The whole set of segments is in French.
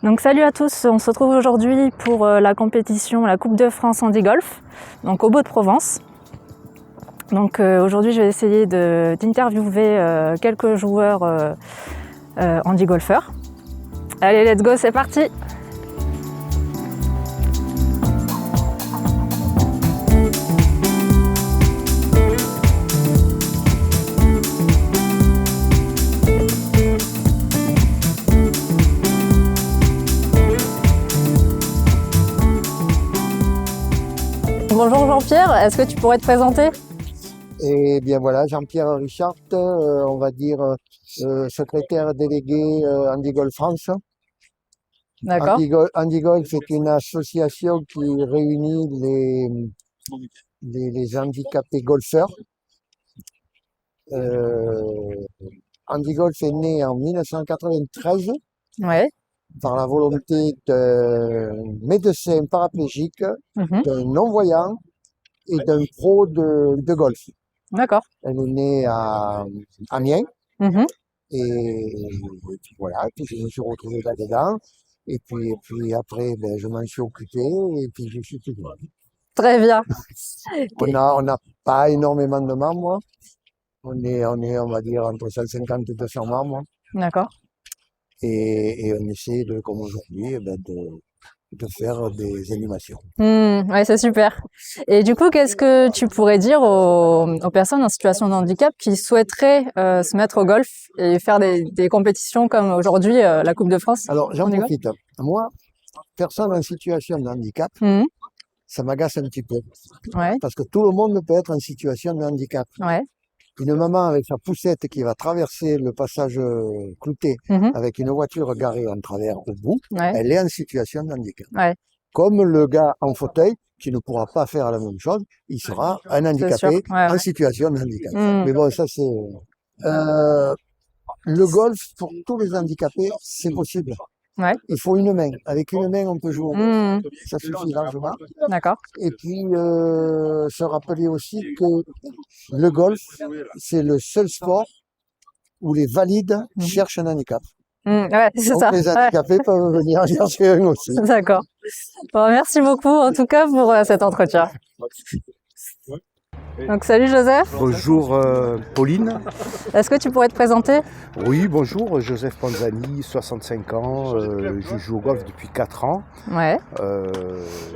Donc salut à tous, on se retrouve aujourd'hui pour la compétition, la Coupe de France Handi Golf, donc au Beau-de-Provence. Donc aujourd'hui je vais essayer d'interviewer quelques joueurs handi golfeurs. Allez, let's go, c'est parti! Bonjour Jean-Pierre, est-ce que tu pourrais te présenter? Eh bien voilà, Jean-Pierre Richard, on va dire secrétaire délégué Handi Golf France. D'accord. Handi Golf est une association qui réunit les handicapés golfeurs. Handi Golf est né en 1993 Ouais. par la volonté d'un médecin paraplégique, d'un non-voyant et d'un pro de golf. D'accord. Elle est née à Amiens. Et puis voilà, puis je me suis retrouvé là-dedans. Et puis après, ben, je m'en suis occupé et puis je suis toujours là. Très bien. On n'a pas énormément de membres. On est, on va dire, entre 150 et 200 membres. D'accord. Et on essaie de, comme aujourd'hui, ben, de faire des animations. Ouais, c'est super. Et du coup, qu'est-ce que tu pourrais dire aux personnes en situation de handicap qui souhaiteraient se mettre au golf et faire des compétitions comme aujourd'hui la Coupe de France? Alors, j'en profite. Moi, personne en situation de handicap, ça m'agace un petit peu. Ouais. Parce que tout le monde peut être en situation de handicap. Ouais. Une maman avec sa poussette qui va traverser le passage clouté avec une voiture garée en travers au bout, elle est en situation de handicap. Ouais. Comme le gars en fauteuil qui ne pourra pas faire la même chose, il sera un handicapé en situation de handicap. Mais bon, ça c'est... le golf, pour tous les handicapés, c'est possible. Ouais. Il faut une main. Avec une main, on peut jouer au golf. Ça suffit largement. D'accord. Et puis, se rappeler aussi que le golf, c'est le seul sport où les valides cherchent un handicap. Ouais, c'est donc ça. Les handicapés peuvent venir chercher un aussi. D'accord. Bon, merci beaucoup en tout cas pour cet entretien. Donc salut Joseph. Bonjour Pauline. Est-ce que tu pourrais te présenter? Oui, bonjour, Joseph Panzani, 65 ans, je joue au golf depuis 4 ans. Ouais.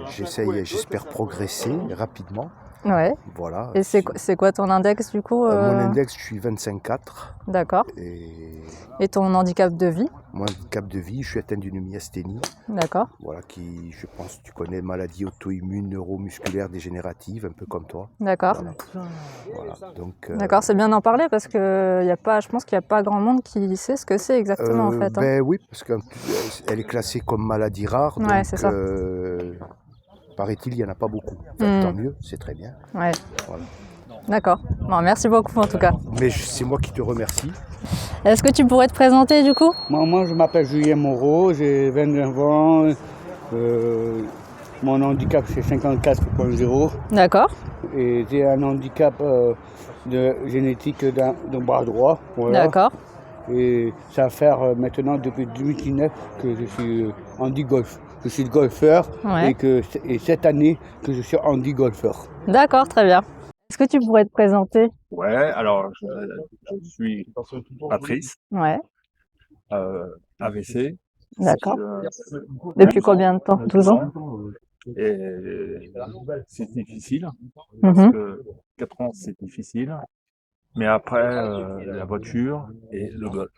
J'espère progresser rapidement. Ouais. Voilà. Et c'est quoi ton index du coup? Mon index, je suis 25,4. D'accord. Et ton handicap de vie? Mon handicap de vie, je suis atteint d'une myasthénie. D'accord. Voilà, qui, je pense, tu connais, maladie auto-immune neuromusculaire dégénérative, un peu comme toi. D'accord. Voilà, donc. D'accord, c'est bien d'en parler parce que je pense qu'il n'y a pas grand monde qui sait ce que c'est exactement en fait. Ben oui, parce qu'elle est classée comme maladie rare. Ouais, donc, c'est ça. Paraît-il, il n'y en a pas beaucoup. Enfin, tant mieux, c'est très bien. Ouais. Voilà. D'accord. Bon, merci beaucoup en tout cas. Mais c'est moi qui te remercie. Est-ce que tu pourrais te présenter du coup? Moi je m'appelle Julien Moreau, j'ai 29 ans. Mon handicap c'est 54,0. D'accord. Et j'ai un handicap génétique d'un bras droit. Voilà. D'accord. Et ça va faire maintenant depuis 2019 que je suis handi golf. Je suis golfeur et cette année que je suis handi golfeur. D'accord, très bien. Est-ce que tu pourrais te présenter? Ouais, alors je suis Patrice. Ouais. AVC. D'accord. Depuis combien de temps? 12 ans? Et c'est difficile, parce que 4 ans c'est difficile, mais après la voiture et le golf.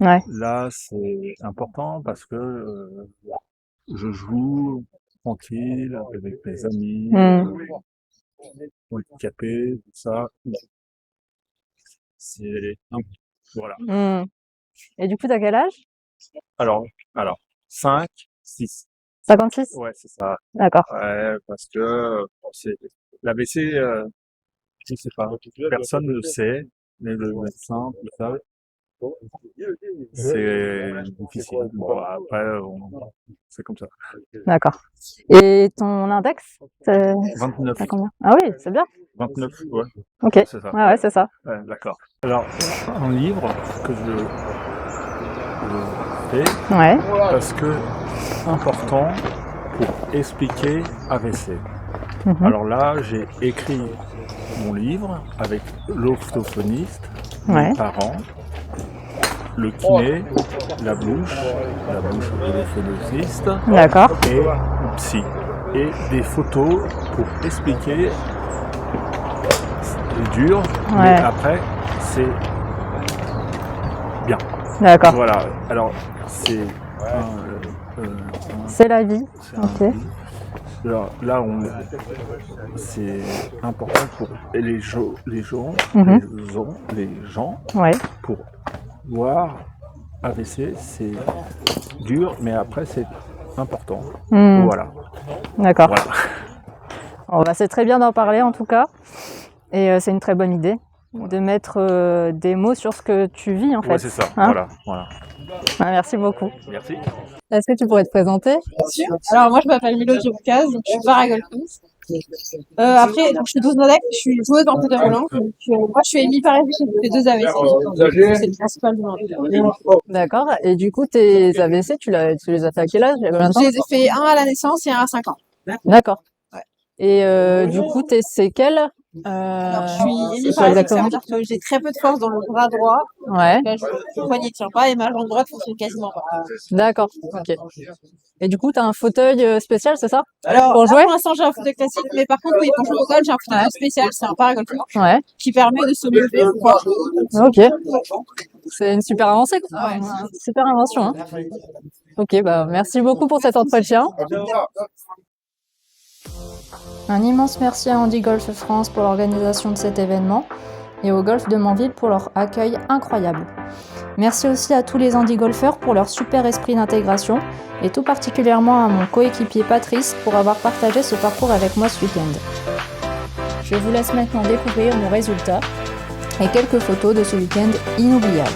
Ouais. Là c'est important parce que je joue tranquille avec mes amis, handicapés, tout ça. Voilà. Et du coup, t'as quel âge? Alors, 5, 6. 56? Ouais, c'est ça. D'accord. Ouais, parce que c'est l'AVC, je sais pas, personne ne le sait, mais le médecin, tout ça, c'est difficile. Bon, après, c'est comme ça. D'accord. Et ton index? 29. T'as combien? Ah oui, c'est bien. 29, ouais. Ok. C'est ça. Ouais, c'est ça. Ouais, d'accord. Alors, un livre que je handicapés parce que important pour expliquer AVC. Alors là, j'ai écrit mon livre avec l'orthophoniste, mes parents, le kiné, la bouche de l'orthophoniste et le psy. Et des photos pour expliquer c'est dur, mais après c'est bien. D'accord. Voilà, alors c'est c'est la vie. Ok. Alors, là, c'est important pour les gens pour voir AVC, c'est dur, mais après c'est important. Voilà. D'accord. Voilà. Bon, bah, c'est très bien d'en parler en tout cas, et c'est une très bonne idée de mettre des mots sur ce que tu vis en fait. Ouais, c'est ça. Voilà. Merci beaucoup. Merci. Est-ce que tu pourrais te présenter? Alors moi je m'appelle Milo Djiboukas, je suis paragolfiste. Après, je suis 12 modèles, je suis joueuse en fauteuil roulant. Moi je suis émise par j'ai fait 2 AVC. C'est le principal du monde. D'accord. Et du coup, tes AVC, tu les as fait à quel âge? Je les ai fait un à la naissance et un à 5 ans. D'accord. Et du coup, tes séquelles alors, je suis émise par j'ai très peu de force dans le bras droit. Ouais. Là, le poignet ne tient pas et ma jambe droite fonctionne quasiment pas. D'accord. Ok. Et du coup, tu as un fauteuil spécial, c'est ça? Alors, pour jouer? Pour l'instant, j'ai un fauteuil classique, mais par contre, oui, quand je joue au golf, j'ai un fauteuil spécial, c'est un paragolf qui permet de se lever. Ok. C'est une super avancée, quoi. Une super invention. Hein. Ok, bah merci beaucoup pour cet entretien. Un immense merci à Handi Golf France pour l'organisation de cet événement et au Golf de Manville pour leur accueil incroyable. Merci aussi à tous les Handi Golfeurs pour leur super esprit d'intégration et tout particulièrement à mon coéquipier Patrice pour avoir partagé ce parcours avec moi ce week-end. Je vous laisse maintenant découvrir nos résultats et quelques photos de ce week-end inoubliable.